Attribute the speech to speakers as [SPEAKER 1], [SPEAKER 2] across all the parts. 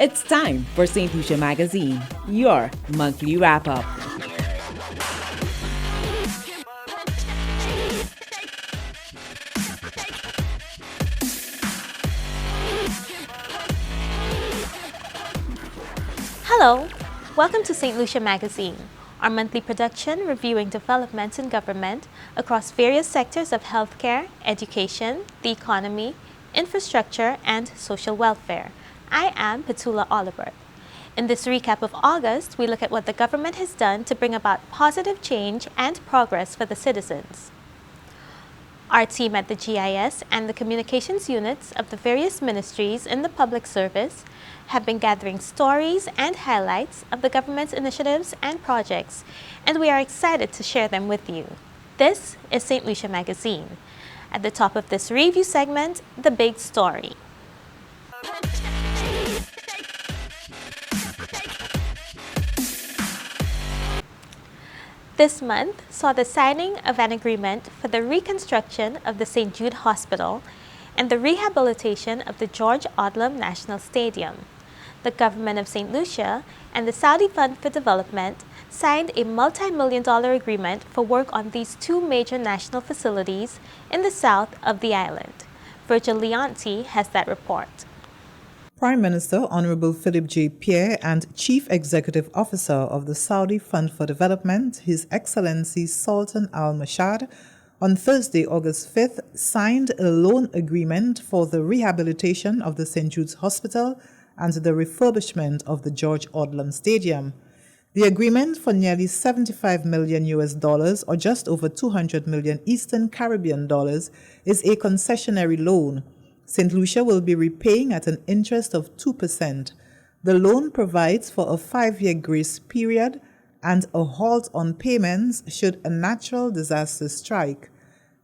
[SPEAKER 1] It's time for Saint Lucia Magazine, your monthly wrap-up.
[SPEAKER 2] Hello, welcome to Saint Lucia Magazine, our monthly production reviewing developments in government across various sectors of healthcare, education, the economy, infrastructure, and social welfare. I am Petula Oliver. In this recap of August, we look at what the government has done to bring about positive change and progress for the citizens. Our team at the GIS and the communications units of the various ministries in the public service have been gathering stories and highlights of the government's initiatives and projects, and we are excited to share them with you. This is Saint Lucia Magazine. At the top of this review segment, the big story. This month saw the signing of an agreement for the reconstruction of the St. Jude Hospital and the rehabilitation of the George Odlum National Stadium. The Government of Saint Lucia and the Saudi Fund for Development signed a multi-million-dollar agreement for work on these two major national facilities in the south of the island. Virgil Leonti has that report.
[SPEAKER 3] Prime Minister Honorable Philip J Pierre and Chief Executive Officer of the Saudi Fund for Development, His Excellency Sultan Al Mashad, on Thursday, August 5th, signed a loan agreement for the rehabilitation of the St. Jude's Hospital and the refurbishment of the George Odlum Stadium. The agreement for nearly $75 million or just over 200 million Eastern Caribbean dollars is a concessionary loan. St. Lucia will be repaying at an interest of 2%. The loan provides for a 5-year grace period and a halt on payments should a natural disaster strike.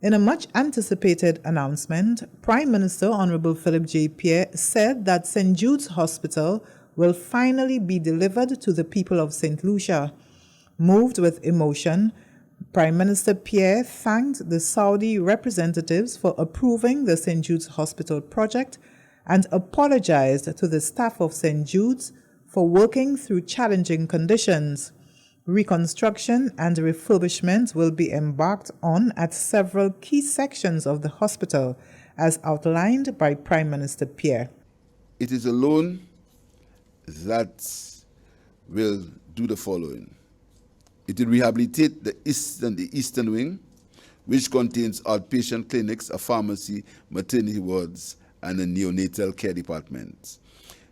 [SPEAKER 3] In a much-anticipated announcement, Prime Minister Honorable Philip J. Pierre said that St. Jude's Hospital will finally be delivered to the people of St. Lucia. Moved with emotion, Prime Minister Pierre thanked the Saudi representatives for approving the St. Jude's Hospital project and apologized to the staff of St. Jude's for working through challenging conditions. Reconstruction and refurbishment will be embarked on at several key sections of the hospital, as outlined by Prime Minister Pierre.
[SPEAKER 4] It is a loan that will do the following. It will rehabilitate the eastern wing, which contains outpatient clinics, a pharmacy, maternity wards, and a neonatal care department.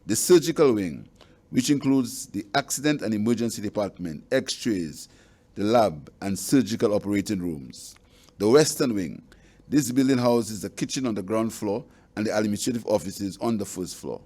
[SPEAKER 4] The surgical wing, which includes the accident and emergency department, x-rays, the lab, and surgical operating rooms. The western wing, this building houses the kitchen on the ground floor and the administrative offices on the first floor.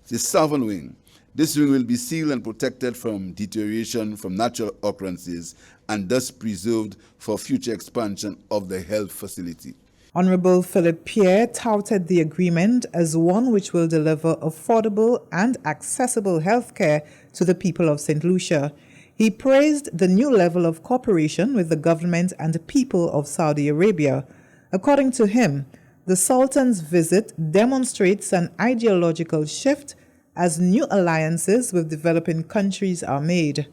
[SPEAKER 4] The southern wing, this wing will be sealed and protected from deterioration from natural occurrences and thus preserved for future expansion of the health facility.
[SPEAKER 3] Honorable Philip Pierre touted the agreement as one which will deliver affordable and accessible health care to the people of St. Lucia. He praised the new level of cooperation with the government and the people of Saudi Arabia. According to him, the Sultan's visit demonstrates an ideological shift as new alliances with developing countries are made.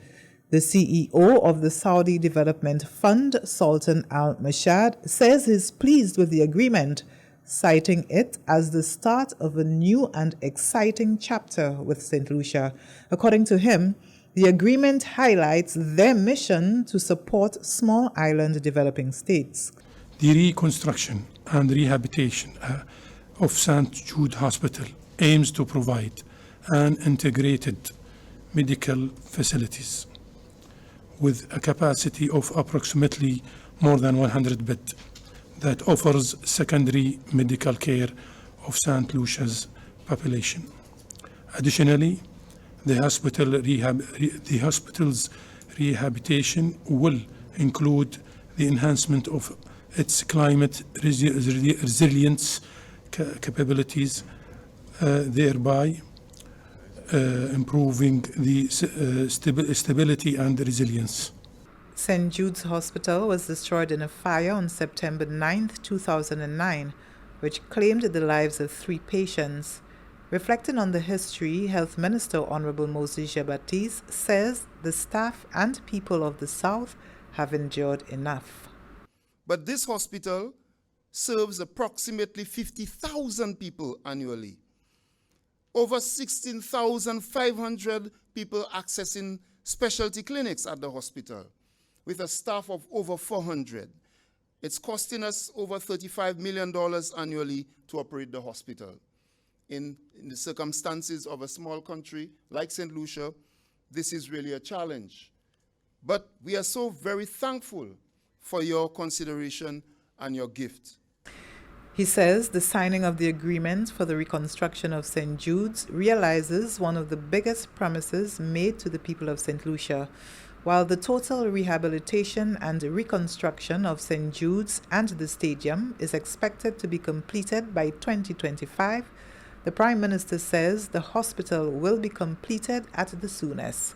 [SPEAKER 3] The CEO of the Saudi Development Fund, Sultan Al Mashad, says he's pleased with the agreement, citing it as the start of a new and exciting chapter with St. Lucia. According to him, the agreement highlights their mission to support small island developing states.
[SPEAKER 5] The reconstruction and rehabilitation of St. Jude Hospital aims to provide an integrated medical facilities with a capacity of approximately more than 100 beds that offers secondary medical care of St. Lucia's population. Additionally, the hospital's rehabilitation will include the enhancement of its climate resilience capabilities, thereby improving the stability and resilience.
[SPEAKER 3] St. Jude's Hospital was destroyed in a fire on September 9, 2009, which claimed the lives of 3 patients. Reflecting on the history, Health Minister Honorable Moses Jean-Baptiste says the staff and people of the South have endured enough.
[SPEAKER 6] But this hospital serves approximately 50,000 people annually. Over 16,500 people accessing specialty clinics at the hospital, with a staff of over 400. It's costing us over $35 million annually to operate the hospital. In the circumstances of a small country like St. Lucia, this is really a challenge. But we are so very thankful for your consideration and your gift.
[SPEAKER 3] He says the signing of the agreement for the reconstruction of St. Judes realizes one of the biggest promises made to the people of St. Lucia. While the total rehabilitation and reconstruction of St. Judes and the stadium is expected to be completed by 2025, the Prime Minister says the hospital will be completed at the soonest.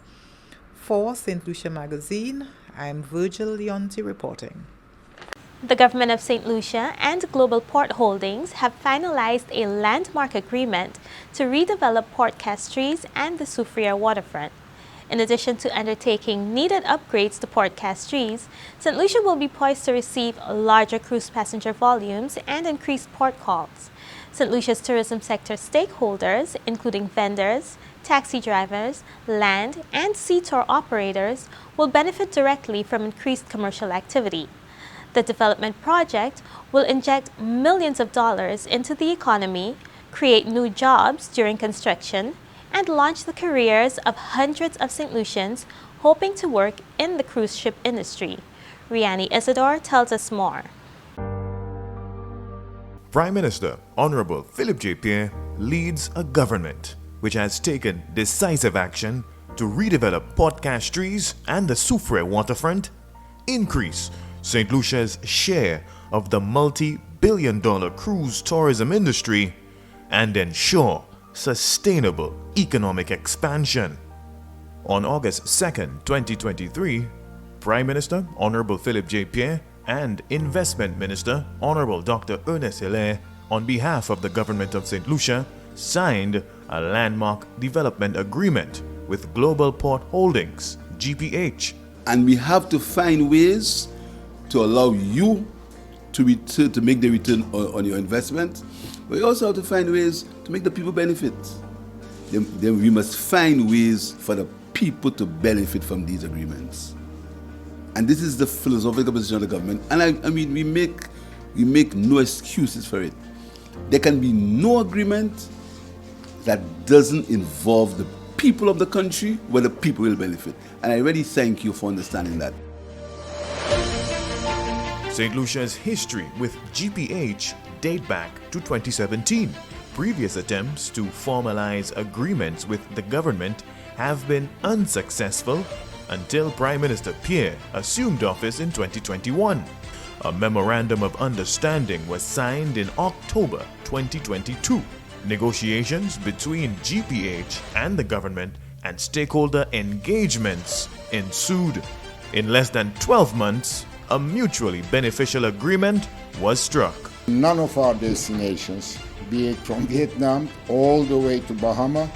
[SPEAKER 3] For St. Lucia Magazine, I'm Virgil Leonti reporting.
[SPEAKER 2] The Government of Saint Lucia and Global Port Holdings have finalized a landmark agreement to redevelop Port Castries and the Soufriere waterfront. In addition to undertaking needed upgrades to Port Castries, St. Lucia will be poised to receive larger cruise passenger volumes and increased port calls. St. Lucia's tourism sector stakeholders, including vendors, taxi drivers, land and sea tour operators, will benefit directly from increased commercial activity. The development project will inject millions of dollars into the economy, create new jobs during construction, and launch the careers of hundreds of St. Lucians hoping to work in the cruise ship industry. Riani Isidore tells us more.
[SPEAKER 7] Prime Minister Honorable Philip J. Pierre leads a government which has taken decisive action to redevelop Port Castries and the Soufriere waterfront, increase St. Lucia's share of the multi-billion-dollar cruise tourism industry, and ensure sustainable economic expansion. On August 2nd, 2023, Prime Minister Honorable Philip J. Pierre and Investment Minister Honorable Dr. Ernest Hilaire, on behalf of the Government of St. Lucia, signed a landmark development agreement with Global Port Holdings, GPH.
[SPEAKER 4] And we have to find ways to allow you to make the return on your investment, but we also have to find ways to make the people benefit. Then we must find ways for the people to benefit from these agreements. And this is the philosophical position of the government. And I mean, we make no excuses for it. There can be no agreement that doesn't involve the people of the country where the people will benefit. And I really thank you for understanding that.
[SPEAKER 7] St. Lucia's history with GPH date back to 2017. Previous attempts to formalize agreements with the government have been unsuccessful until Prime Minister Pierre assumed office in 2021. A memorandum of understanding was signed in October 2022. Negotiations between GPH and the government and stakeholder engagements ensued. In less than 12 months, a mutually beneficial agreement was struck.
[SPEAKER 8] None of our destinations, be it from Vietnam all the way to Bahama,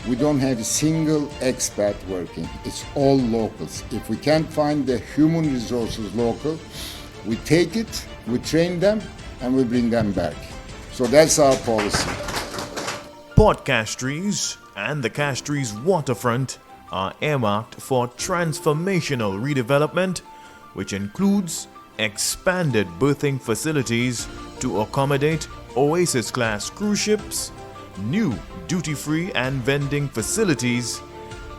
[SPEAKER 8] we don't have a single expat working. It's all locals. If we can't find the human resources local, we take it, we train them, and we bring them back. So that's our policy.
[SPEAKER 7] Port Castries and the Castries waterfront are earmarked for transformational redevelopment, which includes expanded berthing facilities to accommodate Oasis-class cruise ships, new duty-free and vending facilities,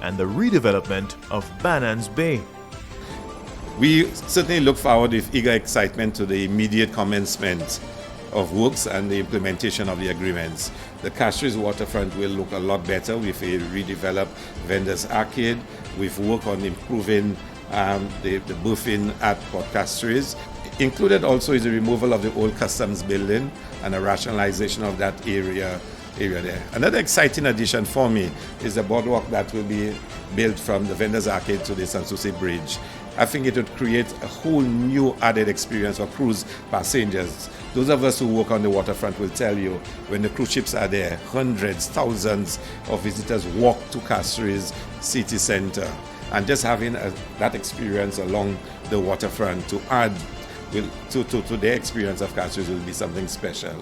[SPEAKER 7] and the redevelopment of Banans Bay.
[SPEAKER 9] We certainly look forward with eager excitement to the immediate commencement of works and the implementation of the agreements. The Castries waterfront will look a lot better with a redeveloped vendors arcade. We've worked on improving the berthing at Port Castries. Included also is the removal of the old customs building and a rationalization of that area there. Another exciting addition for me is the boardwalk that will be built from the vendors arcade to the Sanssouci Bridge. I think it would create a whole new added experience for cruise passengers. Those of us who work on the waterfront will tell you when the cruise ships are there, hundreds, thousands of visitors walk to Castries city center. And just having that experience along the waterfront to add to their experience of Castries will be something special.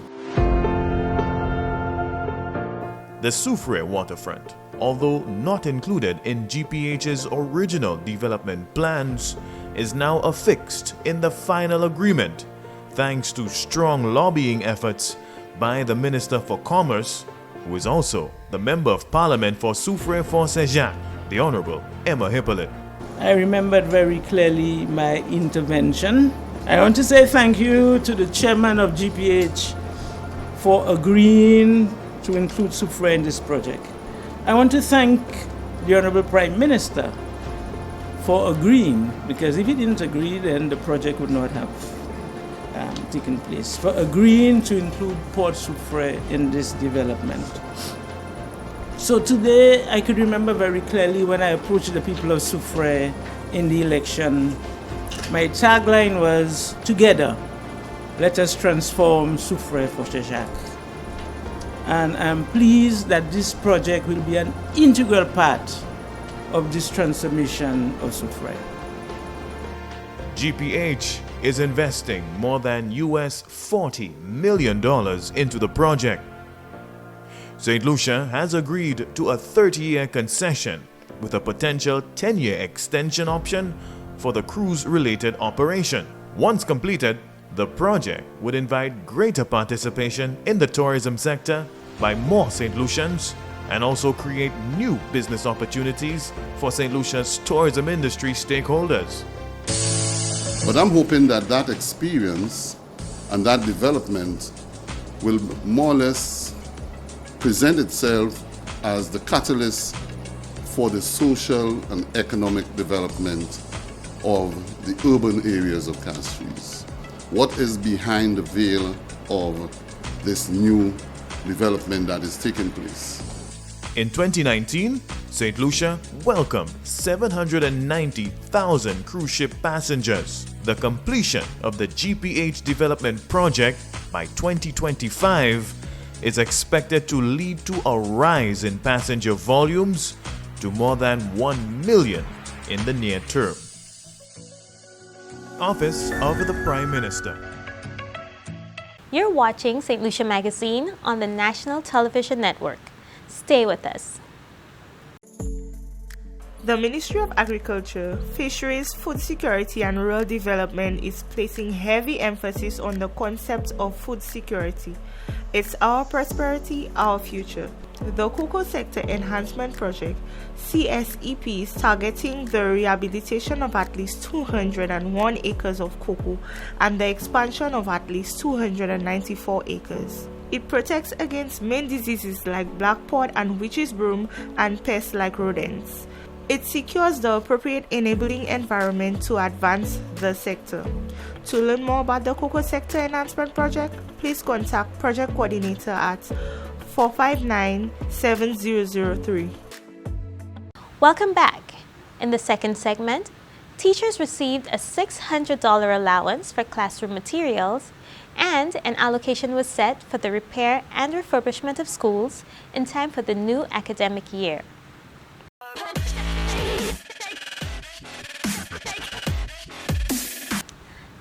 [SPEAKER 7] The Soufrière waterfront, although not included in GPH's original development plans, is now affixed in the final agreement thanks to strong lobbying efforts by the Minister for Commerce, who is also the Member of Parliament for Soufrière for Saint-Jacques, the Honorable Emma Hippolyte.
[SPEAKER 10] I remembered very clearly my intervention. I want to say thank you to the chairman of GPH for agreeing to include Soufrière in this project. I want to thank the Honorable Prime Minister for agreeing, because if he didn't agree, then the project would not have taken place, for agreeing to include Port Soufrière in this development. So today, I could remember very clearly when I approached the people of Soufrière in the election, my tagline was, "Together, let us transform Soufrière for Saint-Jacques." And I'm pleased that this project will be an integral part of this transformation of Soufrière.
[SPEAKER 7] GPH is investing more than US $40 million into the project. St. Lucia has agreed to a 30-year concession with a potential 10-year extension option for the cruise-related operation. Once completed, the project would invite greater participation in the tourism sector by more St. Lucians and also create new business opportunities for St. Lucia's tourism industry stakeholders.
[SPEAKER 11] But I'm hoping that that experience and that development will more or less present itself as the catalyst for the social and economic development of the urban areas of Castries. What is behind the veil of this new development that is taking place?
[SPEAKER 7] In 2019, St. Lucia welcomed 790,000 cruise ship passengers. The completion of the GPH development project by 2025 is expected to lead to a rise in passenger volumes to more than 1 million in the near term. Office of the Prime Minister.
[SPEAKER 2] You're watching St. Lucia Magazine on the National Television Network. Stay with us.
[SPEAKER 12] The Ministry of Agriculture, Fisheries, Food Security and Rural Development is placing heavy emphasis on the concept of food security. It's our prosperity, our future. The Cocoa Sector Enhancement Project, CSEP, is targeting the rehabilitation of at least 201 acres of cocoa and the expansion of at least 294 acres. It protects against main diseases like black pod and witch's broom and pests like rodents. It secures the appropriate enabling environment to advance the sector. To learn more about the Cocoa Sector Enhancement Project, please contact Project Coordinator at 459-7003.
[SPEAKER 2] Welcome back. In the second segment, teachers received a $600 allowance for classroom materials, and an allocation was set for the repair and refurbishment of schools in time for the new academic year.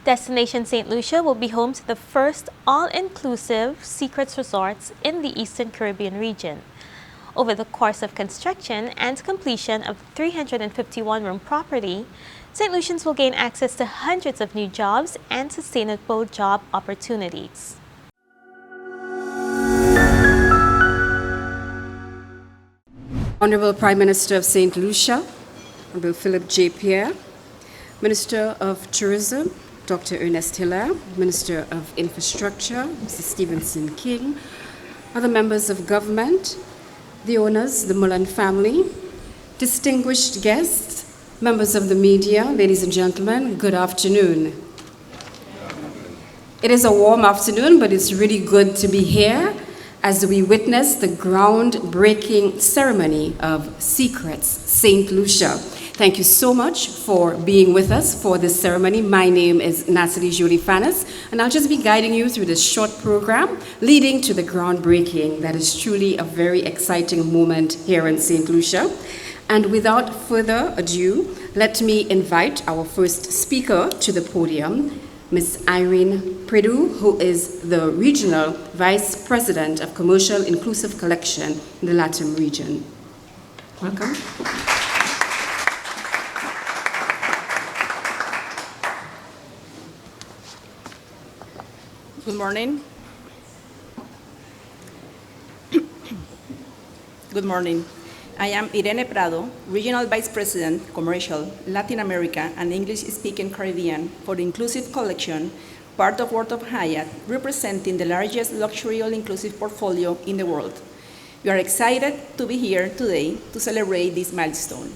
[SPEAKER 2] Destination St. Lucia will be home to the first all-inclusive Secrets resorts in the Eastern Caribbean region. Over the course of construction and completion of 351-room property, St. Lucians will gain access to hundreds of new jobs and sustainable job opportunities.
[SPEAKER 13] Honorable Prime Minister of St. Lucia, Honorable Philip J. Pierre, Minister of Tourism, Dr. Ernest Hilaire, Minister of Infrastructure, Mr. Stevenson King, other members of government, the owners, the Mullen family, distinguished guests, members of the media, ladies and gentlemen, good afternoon. It is a warm afternoon, but it's really good to be here as we witness the groundbreaking ceremony of Secrets St. Lucia. Thank you so much for being with us for this ceremony. My name is Natalie Jolie Fanis, and I'll just be guiding you through this short program leading to the groundbreaking. That is truly a very exciting moment here in St. Lucia. And without further ado, let me invite our first speaker to the podium, Ms. Irene Prideaux, who is the Regional Vice President of Commercial Inclusive Collection in the LATAM region. Welcome.
[SPEAKER 14] Good morning. Good morning. I am Irene Prado, Regional Vice President, Commercial, Latin America, and English-speaking Caribbean for the Inclusive Collection, part of World of Hyatt, representing the largest luxury all-inclusive portfolio in the world. We are excited to be here today to celebrate this milestone.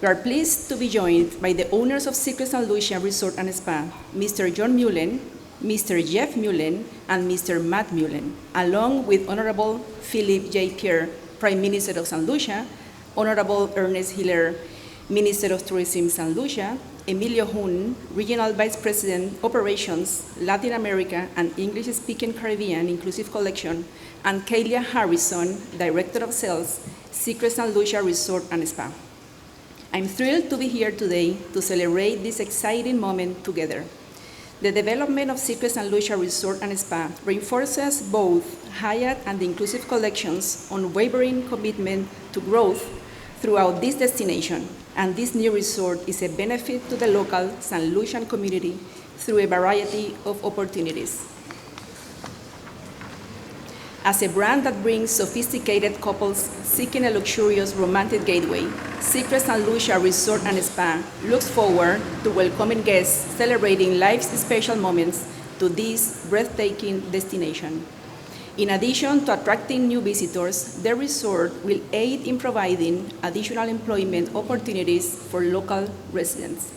[SPEAKER 14] We are pleased to be joined by the owners of Secret St. Lucia Resort and Spa, Mr. John Mullen, Mr. Jeff Mullen, and Mr. Matt Mullen, along with Honorable Philip J. Pierre, Prime Minister of St. Lucia, Honorable Ernest Hiller, Minister of Tourism St. Lucia, Emilio Hun, Regional Vice President, Operations, Latin America and English-speaking Caribbean Inclusive Collection, and Kaylia Harrison, Director of Sales, Secret St. Lucia Resort and Spa. I'm thrilled to be here today to celebrate this exciting moment together. The development of Secret St. Lucia Resort and Spa reinforces both Hyatt and the Inclusive Collection's unwavering commitment to growth throughout this destination, and this new resort is a benefit to the local St. Lucian community through a variety of opportunities. As a brand that brings sophisticated couples seeking a luxurious romantic gateway, Secret St. Lucia Resort and Spa looks forward to welcoming guests celebrating life's special moments to this breathtaking destination. In addition to attracting new visitors, the resort will aid in providing additional employment opportunities for local residents.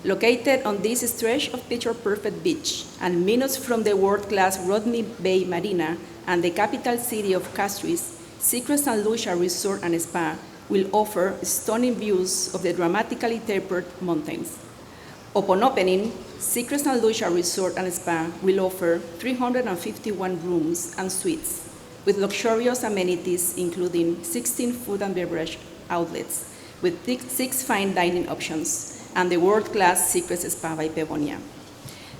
[SPEAKER 14] Located on this stretch of picture-perfect beach and minutes from the world-class Rodney Bay Marina and the capital city of Castries, Secret St. Lucia Resort and Spa will offer stunning views of the dramatically tapered mountains. Upon opening, Secret St. Lucia Resort and Spa will offer 351 rooms and suites with luxurious amenities including 16 food and beverage outlets with 6 fine dining options and the world-class Secret Spa by Pevonia.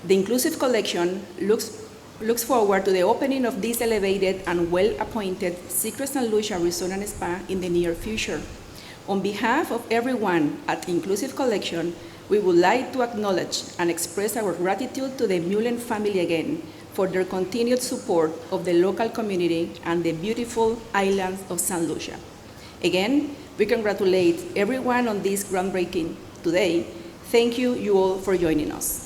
[SPEAKER 14] The Inclusive Collection looks forward to the opening of this elevated and well-appointed Secret St. Lucia Resort and Spa in the near future. On behalf of everyone at Inclusive Collection, we would like to acknowledge and express our gratitude to the Mullen family again for their continued support of the local community and the beautiful islands of St. Lucia. Again, we congratulate everyone on this groundbreaking today. Thank you all for joining us.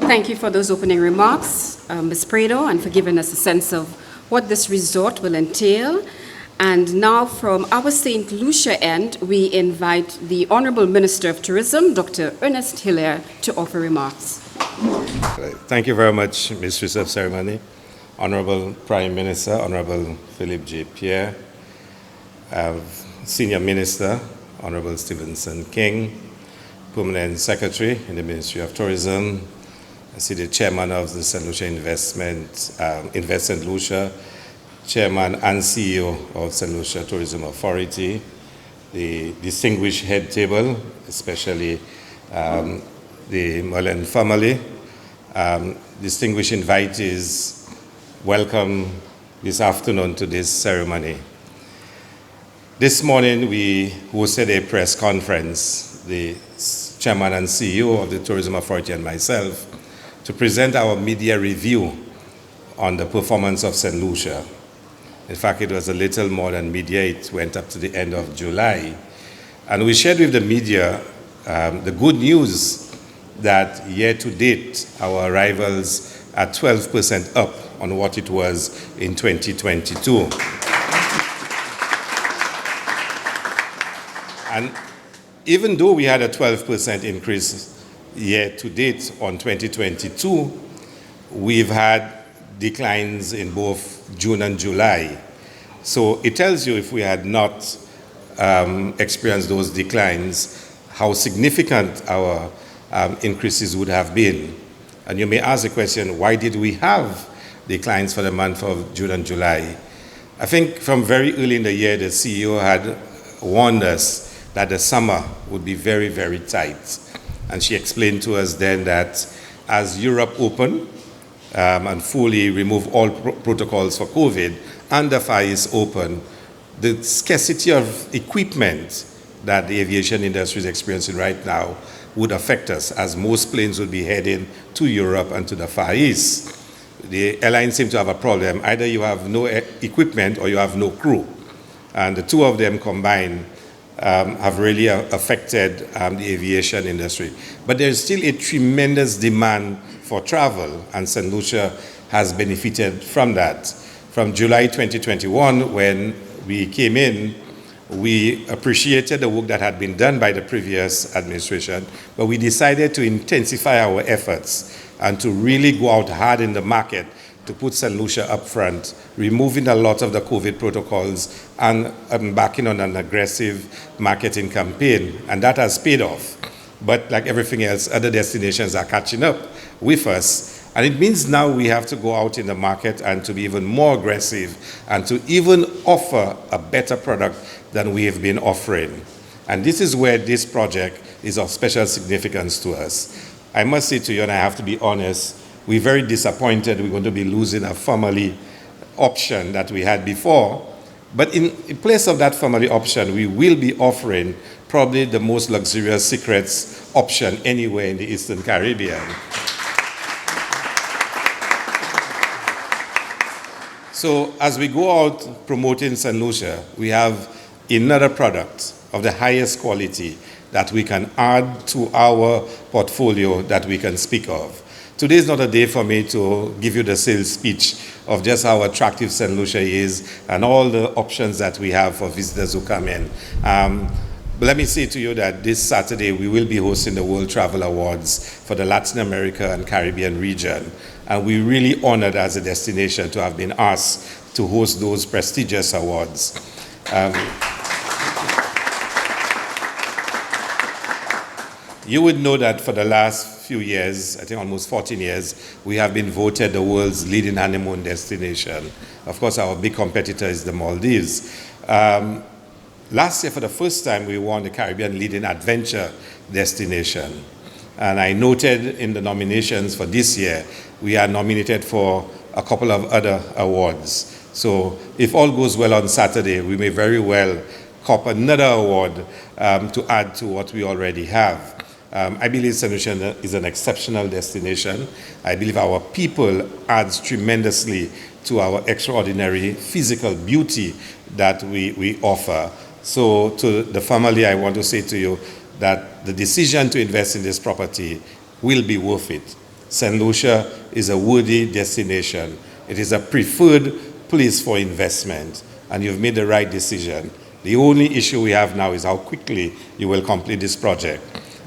[SPEAKER 13] Thank you for those opening remarks, Ms. Prideaux, and for giving us a sense of what this resort will entail. And now from our St. Lucia end, we invite the Honorable Minister of Tourism, Dr. Ernest Hiller, to offer remarks.
[SPEAKER 9] Thank you very much, Mistress of Ceremony, Honorable Prime Minister, Honorable Philip J. Pierre, Senior Minister, Honorable Stevenson King, Permanent Secretary in the Ministry of Tourism. I see the Chairman of the St. Lucia Invest St. Lucia, Chairman and CEO of St. Lucia Tourism Authority, the distinguished head table, especially the Mullen family, distinguished invitees, welcome this afternoon to this ceremony. This morning we hosted a press conference, the Chairman and CEO of the Tourism Authority and myself, to present our media review on the performance of St. Lucia. In fact, it was a little more than media. It went up to the end of July. And we shared with the media the good news that year to date, our arrivals are 12% up on what it was in 2022. And even though we had a 12% increase year to date on 2022, we've had declines in both June and July. So it tells you if we had not experienced those declines, how significant our increases would have been. And you may ask the question, why did we have declines for the month of June and July? I think from very early in the year, the CEO had warned us that the summer would be very, very tight. And she explained to us then that as Europe opened and fully removed all protocols for COVID, and the Far East open, the scarcity of equipment that the aviation industry is experiencing right now would affect us, as most planes would be heading to Europe and to the Far East. The airlines seem to have a problem. Either you have no equipment or you have no crew. And the two of them combined have really affected the aviation industry. But there's still a tremendous demand for travel, and St. Lucia has benefited from that. From July 2021, when we came in, we appreciated the work that had been done by the previous administration, but we decided to intensify our efforts and to really go out hard in the market to put St. Lucia up front, removing a lot of the COVID protocols and embarking on an aggressive marketing campaign. And that has paid off. But like everything else, other destinations are catching up with us. And it means now we have to go out in the market and to be even more aggressive and to even offer a better product than we have been offering. And this is where this project is of special significance to us. I must say to you, and I have to be honest, we're very disappointed we're going to be losing a family option that we had before. But in place of that family option, we will be offering probably the most luxurious secrets option anywhere in the Eastern Caribbean. So as we go out promoting St. Lucia, we have another product of the highest quality that we can add to our portfolio that we can speak of. Today is not a day for me to give you the sales speech of just how attractive St. Lucia is and all the options that we have for visitors who come in. But let me say to you that this Saturday we will be hosting the World Travel Awards for the Latin America and Caribbean region. And we're really honored as a destination to have been asked to host those prestigious awards. You would know that for the last few years, I think almost 14 years, we have been voted the world's leading honeymoon destination. Of course, our big competitor is the Maldives. Last year, for the first time, we won the Caribbean leading adventure destination. And I noted in the nominations for this year, we are nominated for a couple of other awards. So if all goes well on Saturday, we may very well cop another award to add to what we already have. I believe St. Lucia is an exceptional destination. I believe our people adds tremendously to our extraordinary physical beauty that we offer. So to the family, I want to say to you that the decision to invest in this property will be worth it. St. Lucia is a worthy destination. It is a preferred place for investment, and you've made the right decision. The only issue we have now is how quickly you will complete this project.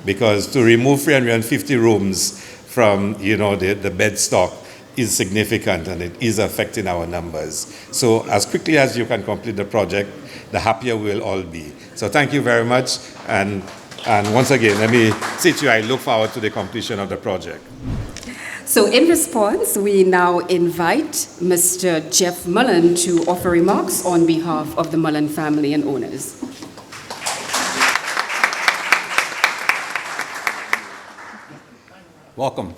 [SPEAKER 9] Because to remove 350 rooms from the bed stock is significant, and it is affecting our numbers. So as quickly as you can complete the project, the happier we'll all be. So thank you very much. And once again, let me say to you, I look forward to the completion of the project.
[SPEAKER 13] So in response, we now invite Mr. Jeff Mullen to offer remarks on behalf of the Mullen family and owners.
[SPEAKER 15] Welcome.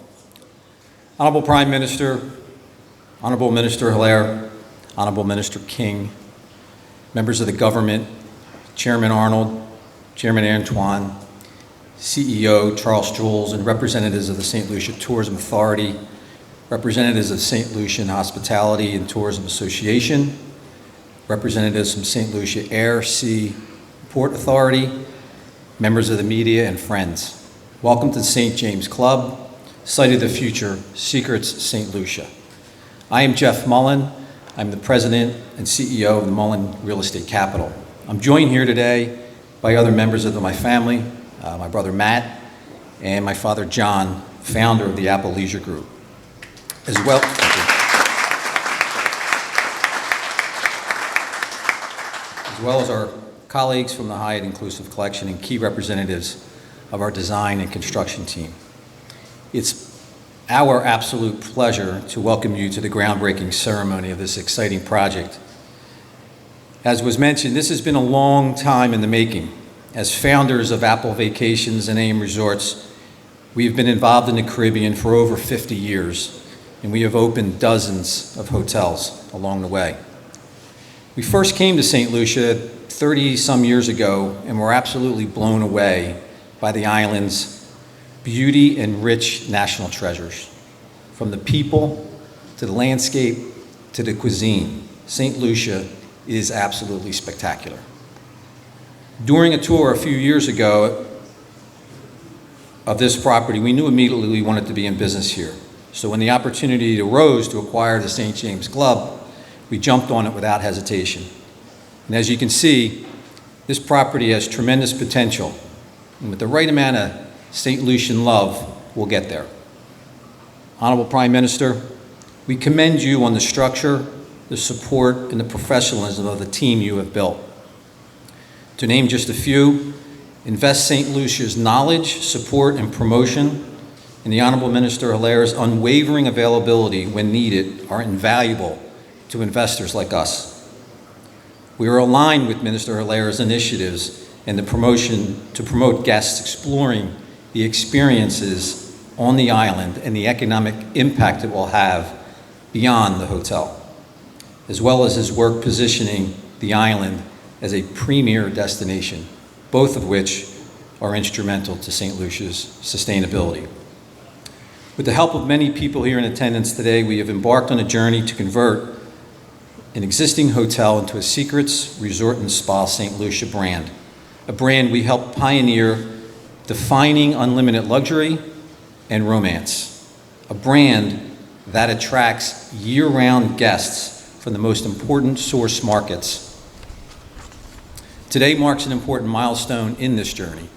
[SPEAKER 15] Honorable Prime Minister, Honorable Minister Hilaire, Honorable Minister King, members of the government, Chairman Arnold, Chairman Antoine, CEO Charles Jules, and representatives of the St. Lucia Tourism Authority, representatives of St. Lucian Hospitality and Tourism Association, representatives from St. Lucia Air, Sea, Port Authority, members of the media, and friends. Welcome to the St. James Club, Site of the Future, Secrets St. Lucia. I am Jeff Mullen. I'm the President and CEO of the Mullen Real Estate Capital. I'm joined here today by other members of my family, my brother Matt, and my father John, founder of the Apple Leisure Group. As well, as well as our colleagues from the Hyatt Inclusive Collection and key representatives of our design and construction team. It's our absolute pleasure to welcome you to the groundbreaking ceremony of this exciting project. As was mentioned, this has been a long time in the making. As founders of Apple Vacations and AIM Resorts, we have been involved in the Caribbean for over 50 years, and we have opened dozens of hotels along the way. We first came to St. Lucia 30-some years ago and were absolutely blown away by the island's beauty and rich national treasures. From the people, to the landscape, to the cuisine, St. Lucia is absolutely spectacular. During a tour a few years ago of this property, we knew immediately we wanted to be in business here. So when the opportunity arose to acquire the St. James Club, we jumped on it without hesitation. And as you can see, this property has tremendous potential. And with the right amount of St. Lucian love, we'll get there. Honorable Prime Minister, we commend you on the structure, the support, and the professionalism of the team you have built. To name just a few, Invest St. Lucia's knowledge, support, and promotion, and the Honorable Minister Hilaire's unwavering availability when needed are invaluable to investors like us. We are aligned with Minister Hilaire's initiatives and the promotion to promote guests exploring the experiences on the island and the economic impact it will have beyond the hotel, as well as his work positioning the island as a premier destination, both of which are instrumental to St. Lucia's sustainability. With the help of many people here in attendance today, we have embarked on a journey to convert an existing hotel into a Secrets Resort and Spa St. Lucia brand, a brand we helped pioneer defining unlimited luxury and romance, a brand that attracts year-round guests from the most important source markets. Today marks an important milestone in this journey.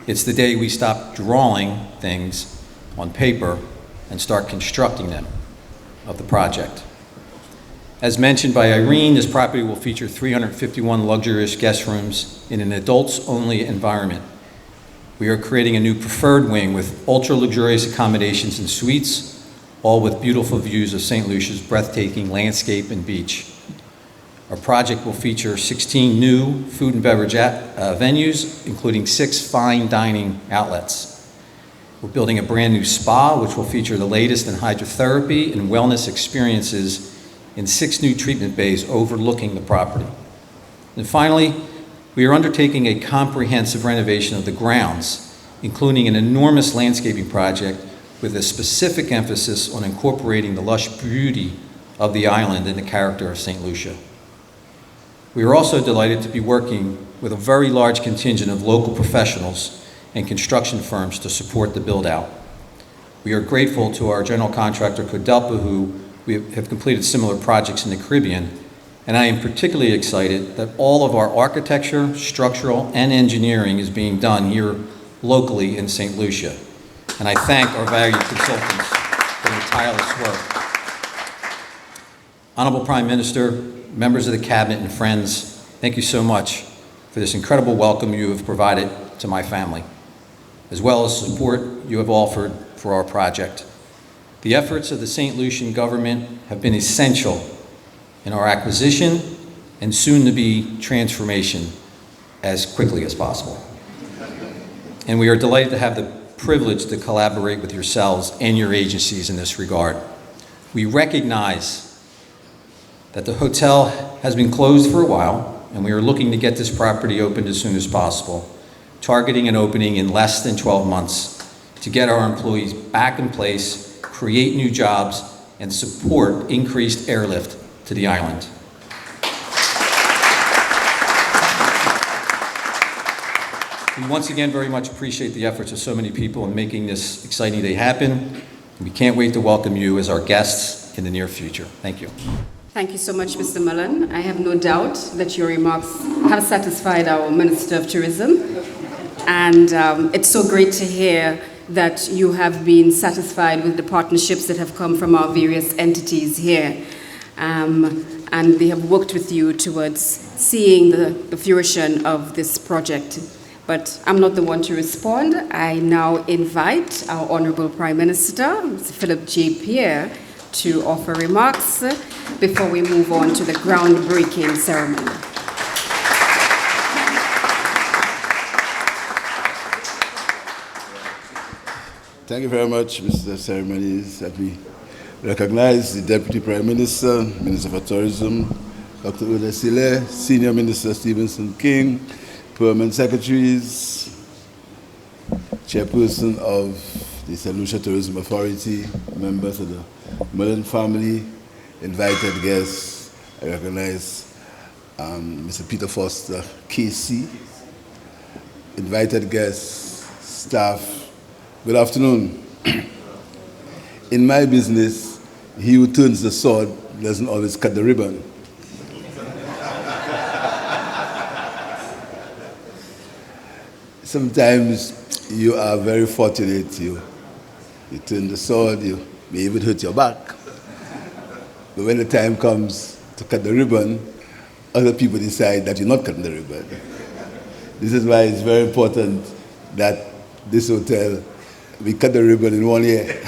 [SPEAKER 15] It's the day we stop drawing things on paper and start constructing them of the project. As mentioned by Irene, this property will feature 351 luxurious guest rooms in an adults-only environment. We are creating a new preferred wing with ultra-luxurious accommodations and suites, all with beautiful views of St. Lucia's breathtaking landscape and beach. Our project will feature 16 new food and beverage venues, including 6 fine dining outlets. We're building a brand new spa, which will feature the latest in hydrotherapy and wellness experiences in 6 new treatment bays overlooking the property. And finally, we are undertaking a comprehensive renovation of the grounds, including an enormous landscaping project with a specific emphasis on incorporating the lush beauty of the island and the character of St. Lucia. We are also delighted to be working with a very large contingent of local professionals and construction firms to support the build-out. We are grateful to our general contractor, Codelpa, who we have completed similar projects in the Caribbean, and I am particularly excited that all of our architecture, structural, and engineering is being done here locally in St. Lucia. And I thank our valued consultants for their tireless work. Honorable Prime Minister, members of the Cabinet, and friends, thank you so much for this incredible welcome you have provided to my family, as well as support you have offered for our project. The efforts of the St. Lucian government have been essential in our acquisition and soon-to-be transformation as quickly as possible. And we are delighted to have the privilege to collaborate with yourselves and your agencies in this regard. We recognize that the hotel has been closed for a while, and we are looking to get this property opened as soon as possible, targeting an opening in less than 12 months to get our employees back in place, create new jobs, and support increased airlift to the island. We once again very much appreciate the efforts of so many people in making this exciting day happen. We can't wait to welcome you as our guests in the near future. Thank you.
[SPEAKER 13] Thank you so much, Mr. Mullen. I have no doubt that your remarks have satisfied our Minister of Tourism. And it's so great to hear that you have been satisfied with the partnerships that have come from our various entities here. and they have worked with you towards seeing the fruition of this project. But I'm not the one to respond. I now invite our Honorable Prime Minister, Mr. Philip J. Pierre, to offer remarks before we move on to the groundbreaking ceremony.
[SPEAKER 4] Thank you very much, Mr. Ceremonies. Let me recognize the Deputy Prime Minister, Minister for Tourism, Dr. Ernest Hilaire, Senior Minister Stevenson King, Permanent Secretaries, Chairperson of the Saint Lucia Tourism Authority, members of the Mullen family, invited guests. I recognize Mr. Peter Foster, KC, invited guests, staff. Good afternoon. In my business, he who turns the sword doesn't always cut the ribbon. Sometimes you are very fortunate. You turn the sword, you may even hurt your back. But when the time comes to cut the ribbon, other people decide that you're not cutting the ribbon. This is why it's very important that this hotel, we cut the ribbon in 1 year.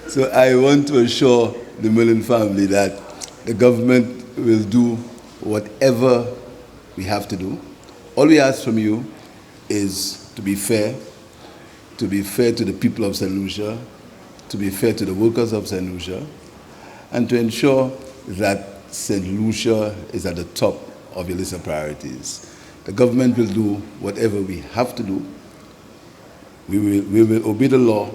[SPEAKER 4] So I want to assure the Mullen family that the government will do whatever we have to do. All we ask from you is to be fair to the people of Saint Lucia, to be fair to the workers of Saint Lucia, and to ensure that Saint Lucia is at the top of your list of priorities. The government will do whatever we have to do. We will obey the law,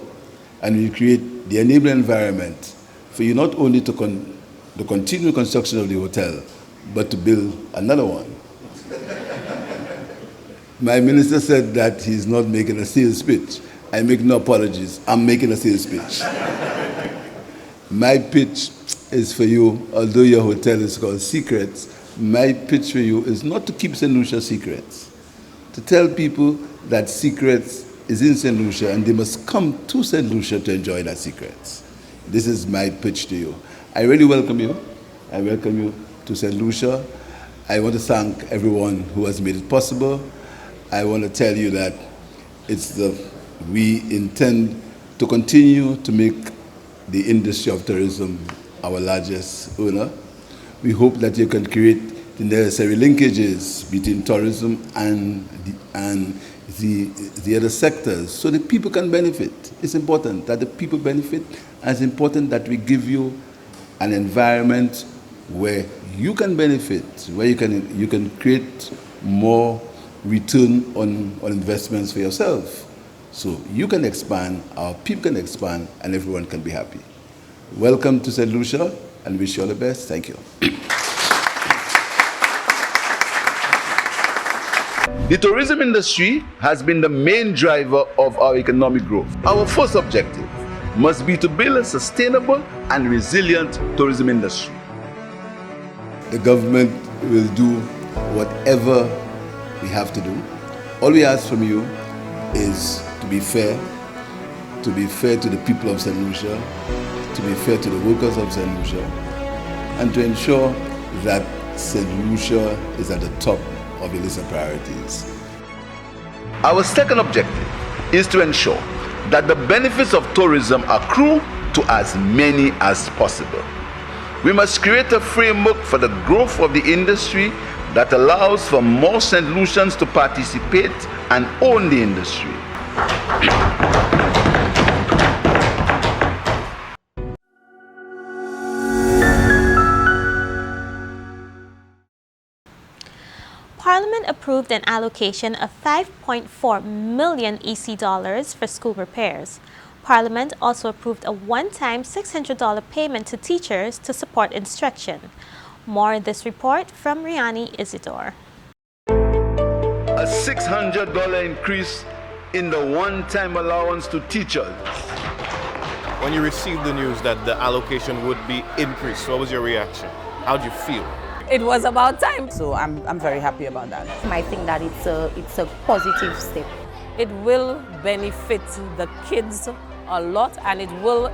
[SPEAKER 4] and we will create the enabling environment for you not only to continue construction of the hotel, but to build another one. My minister said that he's not making a sales pitch. I make no apologies. I'm making a sales pitch. My pitch is for you, although your hotel is called Secrets, my pitch for you is not to keep St. Lucia secrets, to tell people that Secrets is in St. Lucia and they must come to St. Lucia to enjoy that Secrets. This is my pitch to you. I really welcome you. I welcome you to St. Lucia. I want to thank everyone who has made it possible. I want to tell you that we intend to continue to make the industry of tourism our largest earner. We hope that you can create the necessary linkages between tourism and the other sectors so that people can benefit. It's important that the people benefit, and it's important that we give you an environment where you can benefit, where you can create more return on investments for yourself. So you can expand, our people can expand, and everyone can be happy. Welcome to St. Lucia, and wish you all the best. Thank you. The tourism industry has been the main driver of our economic growth. Our first objective must be to build a sustainable and resilient tourism industry. The government will do whatever we have to do. All we ask from you is to be fair to the people of St. Lucia, to be fair to the workers of St. Lucia, and to ensure that St. Lucia is at the top of your list of priorities. Our second objective is to ensure that the benefits of tourism accrue to as many as possible. We must create a framework for the growth of the industry that allows for more St. Lucians to participate and own the industry.
[SPEAKER 2] Parliament approved an allocation of 5.4 million EC dollars for school repairs. Parliament also approved a one-time $600 payment to teachers to support instruction. More in this report from Riani Isidore.
[SPEAKER 4] A $600 increase in the one-time allowance to teachers.
[SPEAKER 7] When you received the news that the allocation would be increased, what was your reaction? How did you feel?
[SPEAKER 16] It was about time. So I'm very happy about that.
[SPEAKER 17] I think that it's a positive step.
[SPEAKER 16] It will benefit the kids a lot, and it will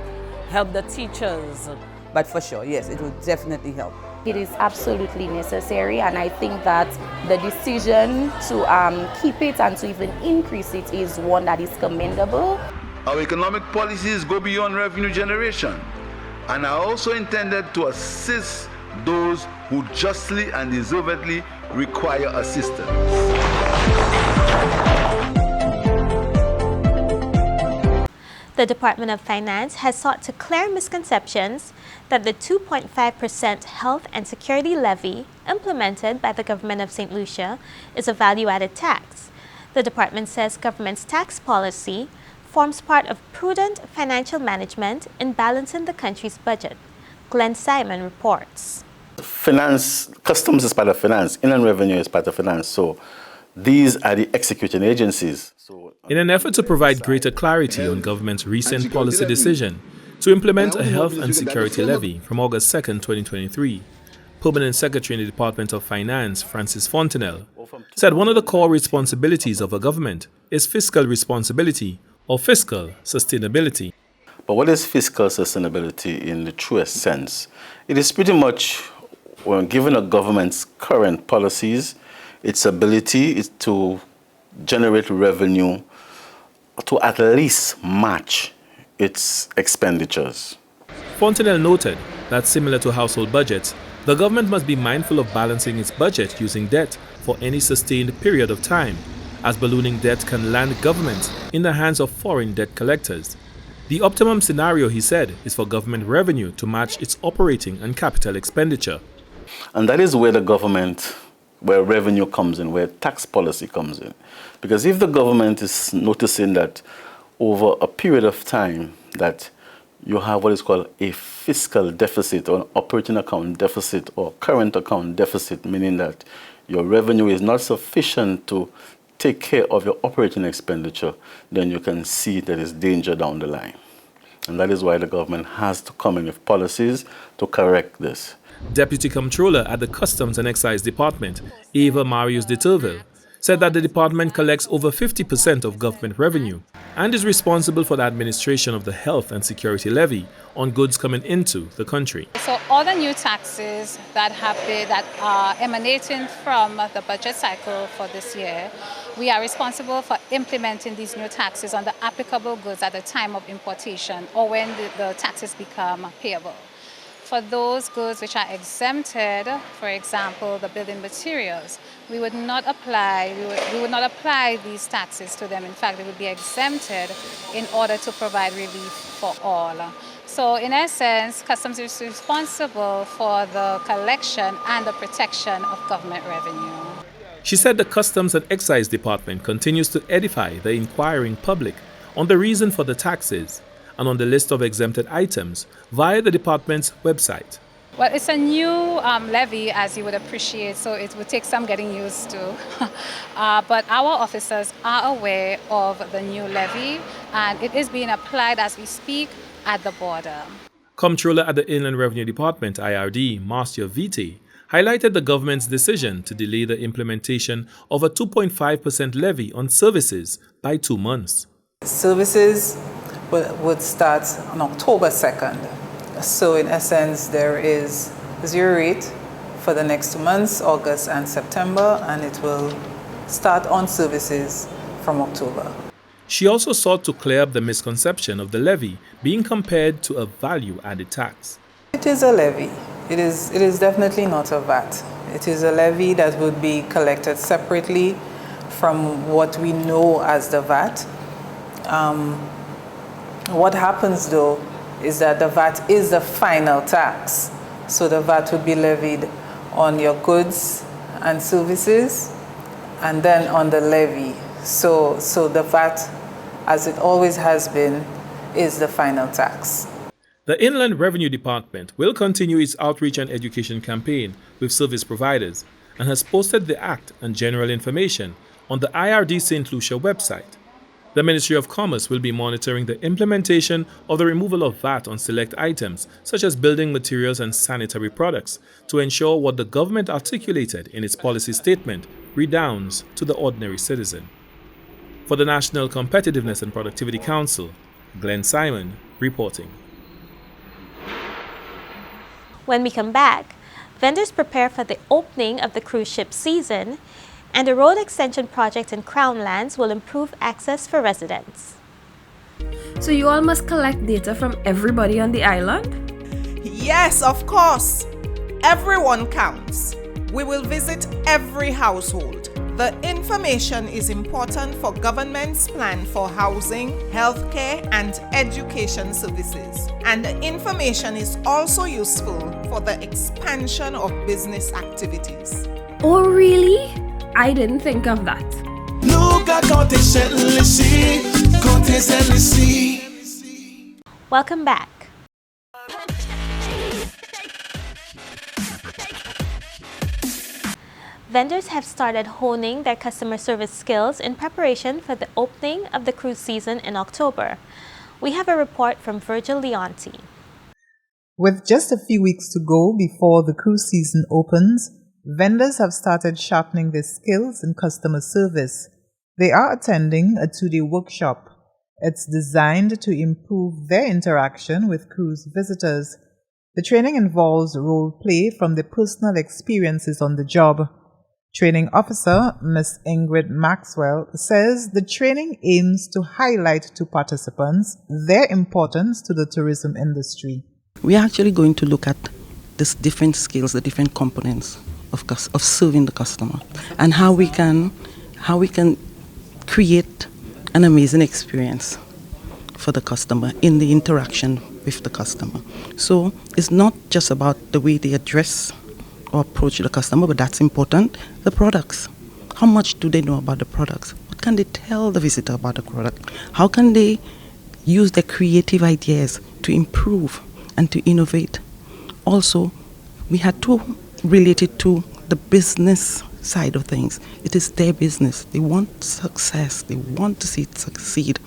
[SPEAKER 16] help the teachers. But for sure, yes, it will definitely help.
[SPEAKER 17] It is absolutely necessary, and I think that the decision to keep it and to even increase it is one that is commendable.
[SPEAKER 4] Our economic policies go beyond revenue generation and are also intended to assist those who justly and deservedly require assistance.
[SPEAKER 2] The Department of Finance has sought to clear misconceptions that the 2.5% health and security levy implemented by the Government of Saint Lucia is a value-added tax. The department says government's tax policy forms part of prudent financial management in balancing the country's budget. Glenn Simon reports.
[SPEAKER 18] Finance, customs is part of finance, inland revenue is part of finance, so these are the executing agencies.
[SPEAKER 19] In an effort to provide greater clarity on government's recent policy decision to implement a health and security levy from August 2, 2023, Permanent Secretary in the Department of Finance, Francis Fontenelle, said one of the core responsibilities of a government is fiscal responsibility or fiscal sustainability.
[SPEAKER 18] But what is fiscal sustainability in the truest sense? It is pretty much, when given a government's current policies, its ability is to generate revenue to at least match its expenditures.
[SPEAKER 19] Fontenelle noted that similar to household budgets, the government must be mindful of balancing its budget using debt for any sustained period of time, as ballooning debt can land governments in the hands of foreign debt collectors. The optimum scenario, he said, is for government revenue to match its operating and capital expenditure.
[SPEAKER 18] And that is where the government, where revenue comes in, where tax policy comes in. Because if the government is noticing that over a period of time that you have what is called a fiscal deficit or an operating account deficit or current account deficit, meaning that your revenue is not sufficient to take care of your operating expenditure, then you can see there is danger down the line. And that is why the government has to come in with policies to correct this.
[SPEAKER 19] Deputy Comptroller at the Customs and Excise Department, Eva Marius de Turville, said that the department collects over 50% of government revenue and is responsible for the administration of the health and security levy on goods coming into the country.
[SPEAKER 20] So all the new taxes that are emanating from the budget cycle for this year, we are responsible for implementing these new taxes on the applicable goods at the time of importation or when the taxes become payable. For those goods which are exempted, for example, the building materials, we would not apply these taxes to them. In fact, they would be exempted in order to provide relief for all. So in essence, Customs is responsible for the collection and the protection of government revenue.
[SPEAKER 19] She said the Customs and Excise Department continues to edify the inquiring public on the reason for the taxes and on the list of exempted items via the department's website.
[SPEAKER 20] Well, it's a new levy, as you would appreciate, so it would take some getting used to. But our officers are aware of the new levy, and it is being applied as we speak at the border.
[SPEAKER 19] Comptroller at the Inland Revenue Department, IRD, Marcia Vite, highlighted the government's decision to delay the implementation of a 2.5% levy on services by 2 months.
[SPEAKER 21] Services would start on October 2nd. So in essence, there is 0 rate for the next 2 months, August and September, and it will start on services from October.
[SPEAKER 19] She also sought to clear up the misconception of the levy being compared to a value-added tax.
[SPEAKER 21] It is a levy. It is definitely not a VAT. It is a levy that would be collected separately from what we know as the VAT. What happens though is that the VAT is the final tax. So the VAT would be levied on your goods and services and then on the levy. So the VAT, as it always has been, is the final tax.
[SPEAKER 19] The Inland Revenue Department will continue its outreach and education campaign with service providers and has posted the Act and general information on the IRD Saint Lucia website. The Ministry of Commerce will be monitoring the implementation of the removal of VAT on select items such as building materials and sanitary products to ensure what the government articulated in its policy statement redounds to the ordinary citizen. For the National Competitiveness and Productivity Council, Glenn Simon reporting.
[SPEAKER 2] When we come back, vendors prepare for the opening of the cruise ship season, and a road extension project in Crownlands will improve access for residents.
[SPEAKER 1] So you all must collect data from everybody on the island?
[SPEAKER 22] Yes, of course. Everyone counts. We will visit every household. The information is important for government's plan for housing, healthcare, and education services. And the information is also useful for the expansion of business activities.
[SPEAKER 1] Oh, really? I didn't think of that.
[SPEAKER 2] Welcome back. Vendors have started honing their customer service skills in preparation for the opening of the cruise season in October. We have a report from Virgil Leonti.
[SPEAKER 3] With just a few weeks to go before the cruise season opens, vendors have started sharpening their skills in customer service. They are attending a 2-day workshop. It's designed to improve their interaction with cruise visitors. The training involves role play from their personal experiences on the job. Training officer Ms. Ingrid Maxwell says the training aims to highlight to participants their importance to the tourism industry.
[SPEAKER 23] We are actually going to look at these different skills, the different components of serving the customer, and how we can create an amazing experience for the customer in the interaction with the customer. So it's not just about the way they address or approach the customer, but that's important. The products. How much do they know about the products? What can they tell the visitor about the product? How can they use their creative ideas to improve and to innovate? Also, we had two related to the business side of things. It is their business. They want success. They want to see it succeed.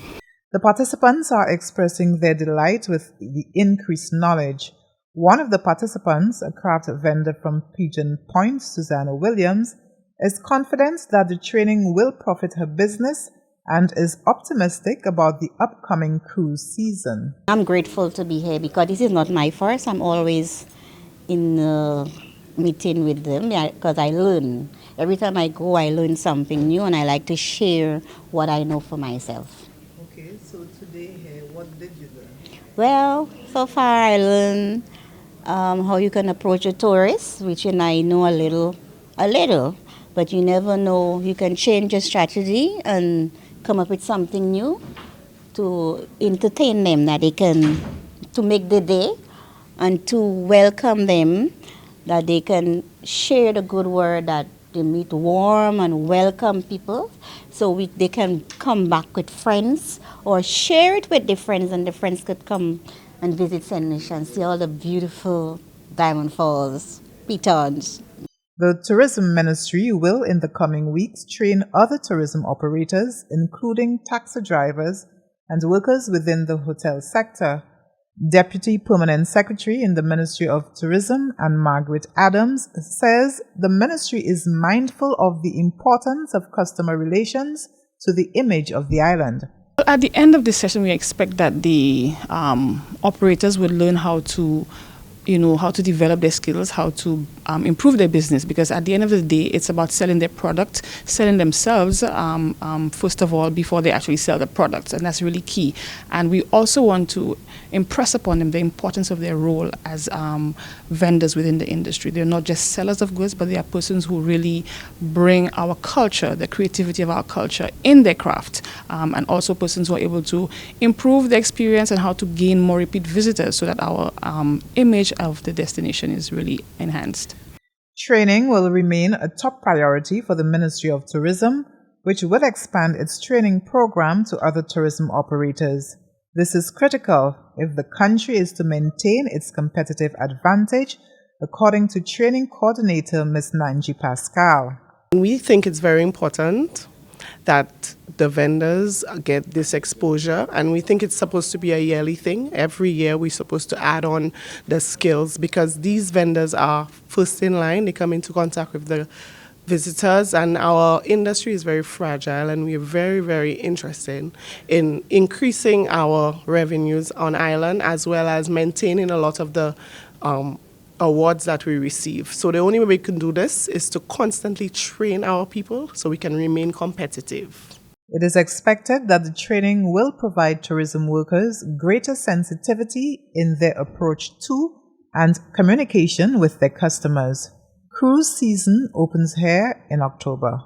[SPEAKER 3] The participants are expressing their delight with the increased knowledge. One of the participants, a craft vendor from Pigeon Point, Susanna Williams, is confident that the training will profit her business and is optimistic about the upcoming cruise season.
[SPEAKER 24] I'm grateful to be here because this is not my first. I'm always in a meeting with them because I learn. Every time I go, I learn something new, and I like to share what I know for myself.
[SPEAKER 3] Okay, so today here, what did you learn?
[SPEAKER 24] Well, so far I learned how you can approach a tourist, which I know a little, but you never know. You can change your strategy and come up with something new to entertain them, that they can, to make the day, and to welcome them, that they can share the good word, that they meet warm and welcome people, so they can come back with friends or share it with their friends, and the friends could come and visit Saint Lucia and see all the beautiful Diamond Falls, pitons.
[SPEAKER 3] The Tourism Ministry will, in the coming weeks, train other tourism operators, including taxi drivers and workers within the hotel sector. Deputy Permanent Secretary in the Ministry of Tourism, Anne Margaret Adams, says the ministry is mindful of the importance of customer relations to the image of the island.
[SPEAKER 25] At the end of the session, we expect that the operators will learn how to develop their skills, how to improve their business, because at the end of the day, it's about selling their product, selling themselves, first of all, before they actually sell the products, and that's really key. And we also want to impress upon them the importance of their role as vendors within the industry. They're not just sellers of goods, but they are persons who really bring our culture, the creativity of our culture in their craft, and also persons who are able to improve the experience and how to gain more repeat visitors so that our image of the destination is really enhanced.
[SPEAKER 3] Training will remain a top priority for the Ministry of Tourism, which will expand its training program to other tourism operators. This is critical if the country is to maintain its competitive advantage, according to training coordinator Ms. Nanji Pascal.
[SPEAKER 26] We think it's very important that the vendors get this exposure, and we think it's supposed to be a yearly thing. Every year we're supposed to add on the skills, because these vendors are first in line. They come into contact with the visitors, and our industry is very fragile, and we're very, very interested in increasing our revenues on island, as well as maintaining a lot of the awards that we receive. So the only way we can do this is to constantly train our people so we can remain competitive.
[SPEAKER 3] It is expected that the training will provide tourism workers greater sensitivity in their approach to and communication with their customers. Cruise season opens here in October.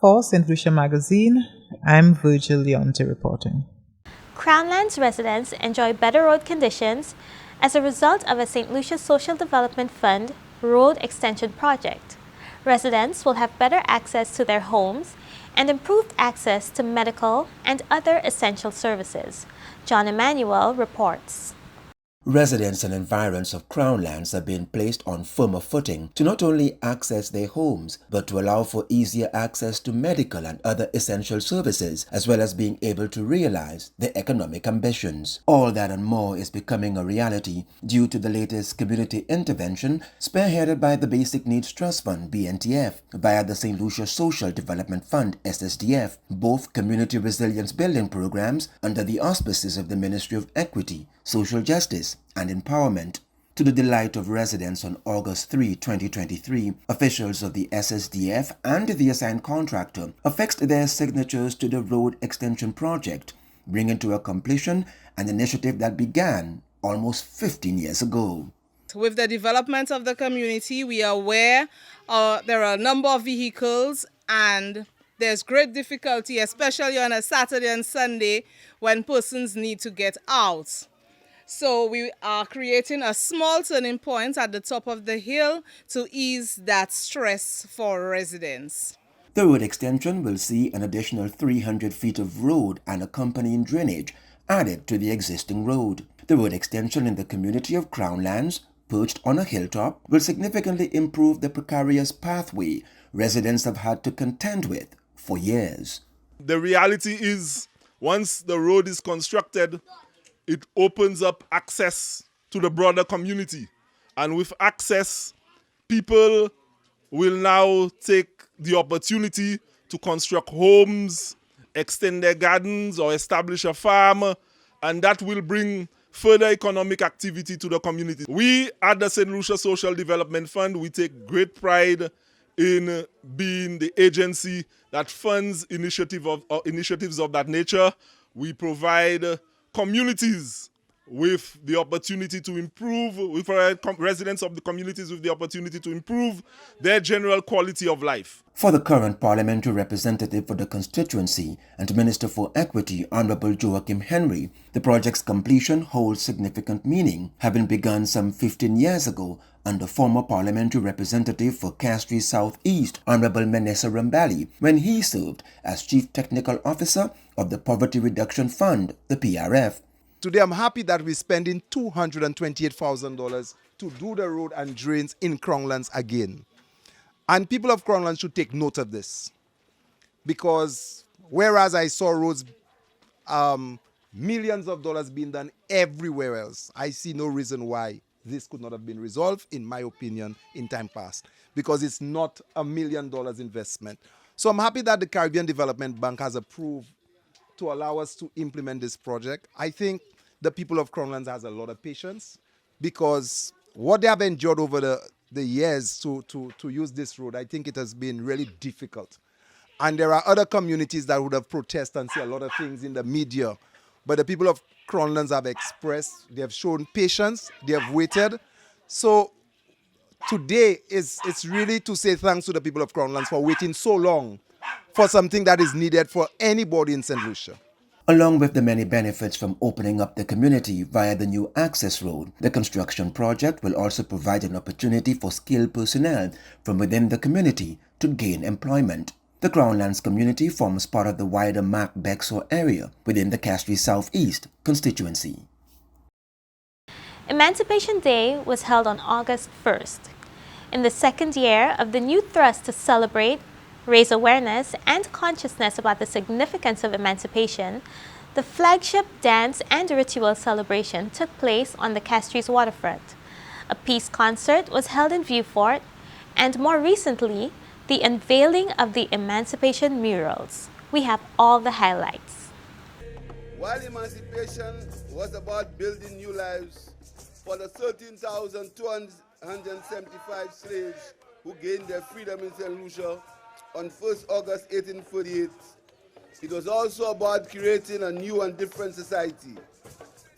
[SPEAKER 3] For St. Lucia Magazine, I'm Virgil Leonte reporting.
[SPEAKER 2] Crownlands residents enjoy better road conditions as a result of a St. Lucia Social Development Fund road extension project. Residents will have better access to their homes and improved access to medical and other essential services. John Emmanuel reports.
[SPEAKER 5] Residents and environs of Crownlands are being placed on firmer footing to not only access their homes, but to allow for easier access to medical and other essential services, as well as being able to realize their economic ambitions. All that and more is becoming a reality due to the latest community intervention spearheaded by the Basic Needs Trust Fund, BNTF, via the St. Lucia Social Development Fund, SSDF, both community resilience building programs under the auspices of the Ministry of Equity, Social Justice and Empowerment. To the delight of residents on August 3, 2023, officials of the SSDF and the assigned contractor affixed their signatures to the road extension project, bringing to a completion an initiative that began almost 15 years ago.
[SPEAKER 6] With the development of the community, we are aware there are a number of vehicles and there's great difficulty, especially on a Saturday and Sunday when persons need to get out. So we are creating a small turning point at the top of the hill to ease that stress for residents.
[SPEAKER 5] The road extension will see an additional 300 feet of road and accompanying drainage added to the existing road. The road extension in the community of Crownlands, perched on a hilltop, will significantly improve the precarious pathway residents have had to contend with for years.
[SPEAKER 8] The reality is, once the road is constructed, it opens up access to the broader community. And with access, people will now take the opportunity to construct homes, extend their gardens, or establish a farm, and that will bring further economic activity to the community. We at the St. Lucia Social Development Fund, we take great pride in being the agency that funds initiatives of that nature. We provide communities with the opportunity to improve, we provide residents of the communities with the opportunity to improve their general quality of life.
[SPEAKER 5] For the current parliamentary representative for the constituency and Minister for Equity, Honorable Joachim Henry, the project's completion holds significant meaning, having begun some 15 years ago under former parliamentary representative for Castries South East, Honorable Menessa Rambali, when he served as Chief Technical Officer of the Poverty Reduction Fund, the PRF.
[SPEAKER 10] Today I'm happy that we're spending $228,000 to do the road and drains in Crownlands again. And people of Crownlands should take note of this. Because whereas I saw roads, millions of dollars being done everywhere else, I see no reason why this could not have been resolved, in my opinion, in time past. Because it's not $1 million investment. So I'm happy that the Caribbean Development Bank has approved to allow us to implement this project. I think the people of Crownlands has a lot of patience, because what they have endured over the years to use this road, I think it has been really difficult. And there are other communities that would have protested and say a lot of things in the media. But the people of Crownlands have expressed, they have shown patience, they have waited. So today it's really to say thanks to the people of Crownlands for waiting so long for something that is needed for anybody in St. Lucia.
[SPEAKER 5] Along with the many benefits from opening up the community via the new access road, the construction project will also provide an opportunity for skilled personnel from within the community to gain employment. The Crownlands community forms part of the wider Mac-Bexor area within the Castries Southeast constituency.
[SPEAKER 2] Emancipation Day was held on August 1st. In the second year of the new thrust to celebrate, raise awareness and consciousness about the significance of emancipation, the flagship dance and ritual celebration took place on the Castries waterfront. A peace concert was held in Viewfort, and more recently, the unveiling of the emancipation murals. We have all the highlights.
[SPEAKER 4] While emancipation was about building new lives for the 13,200 175 slaves who gained their freedom in St. Lucia on 1st August 1848. It was also about creating a new and different society,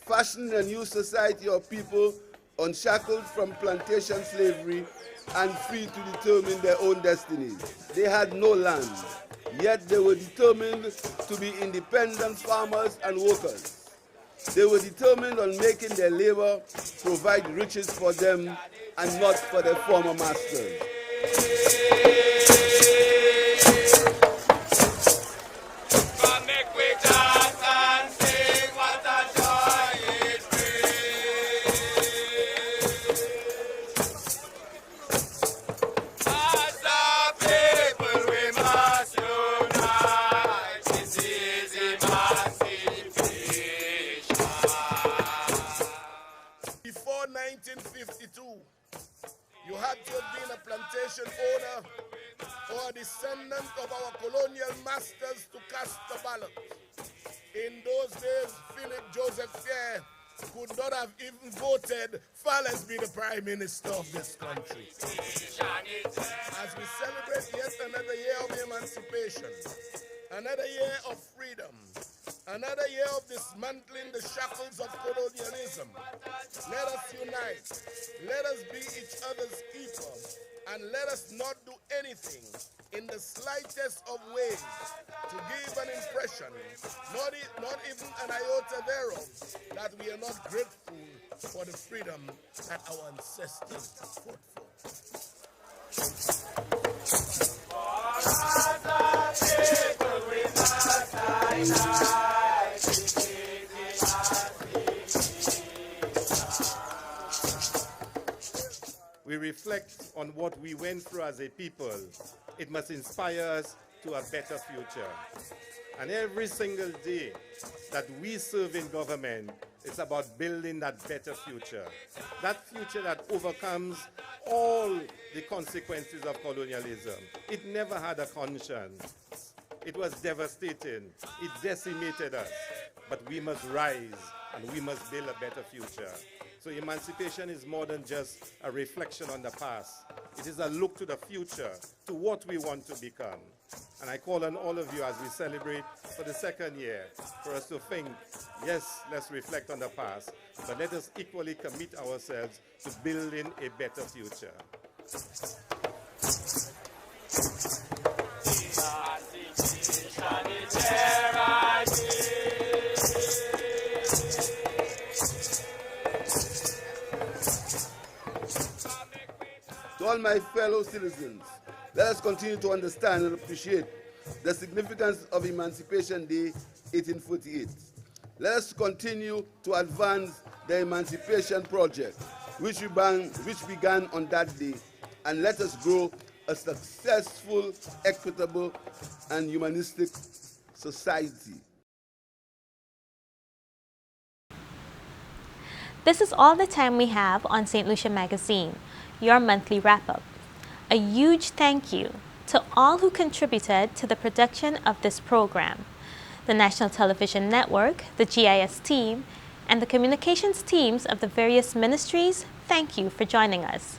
[SPEAKER 4] fashioning a new society of people unshackled from plantation slavery and free to determine their own destinies. They had no land, yet they were determined to be independent farmers and workers. They were determined on making their labor provide riches for them and not for their former masters.
[SPEAKER 9] Before 1952, you had to have been a plantation owner or a descendant of our colonial masters to cast the ballot. In those days, Philip Joseph Pierre could not have even voted far less be the Prime Minister of this country. As we celebrate yet another year of emancipation, another year of freedom, another year of dismantling the shackles of colonialism, let us unite, let us be each other's keeper, and let us not do anything in the slightest of ways to give an impression, not even an iota thereof, that we are not grateful for the freedom that our ancestors fought for.
[SPEAKER 11] We reflect on what we went through as a people. It must inspire us to a better future. And every single day that we serve in government, it's about building that better future. That future that overcomes all the consequences of colonialism. It never had a conscience. It was devastating. It decimated us. But we must rise and we must build a better future. So emancipation is more than just a reflection on the past. It is a look to the future, to what we want to become. And I call on all of you as we celebrate for the second year for us to think, yes, let's reflect on the past, but let us equally commit ourselves to building a better future.
[SPEAKER 4] To all my fellow citizens, let us continue to understand and appreciate the significance of Emancipation Day 1848. Let us continue to advance the Emancipation Project, which began on that day, and let us grow a successful, equitable, and humanistic society.
[SPEAKER 2] This is all the time we have on Saint Lucia Magazine, your monthly wrap-up. A huge thank you to all who contributed to the production of this program, the National Television Network, the GIS team, and the communications teams of the various ministries. Thank you for joining us.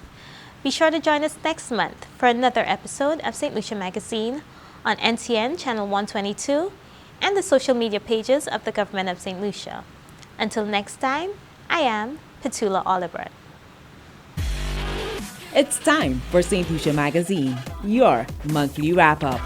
[SPEAKER 2] Be sure to join us next month for another episode of Saint Lucia Magazine on NTN Channel 122 and the social media pages of the Government of Saint Lucia. Until next time, I am Petula Oliver.
[SPEAKER 12] It's time for Saint Lucia Magazine, your monthly wrap-up.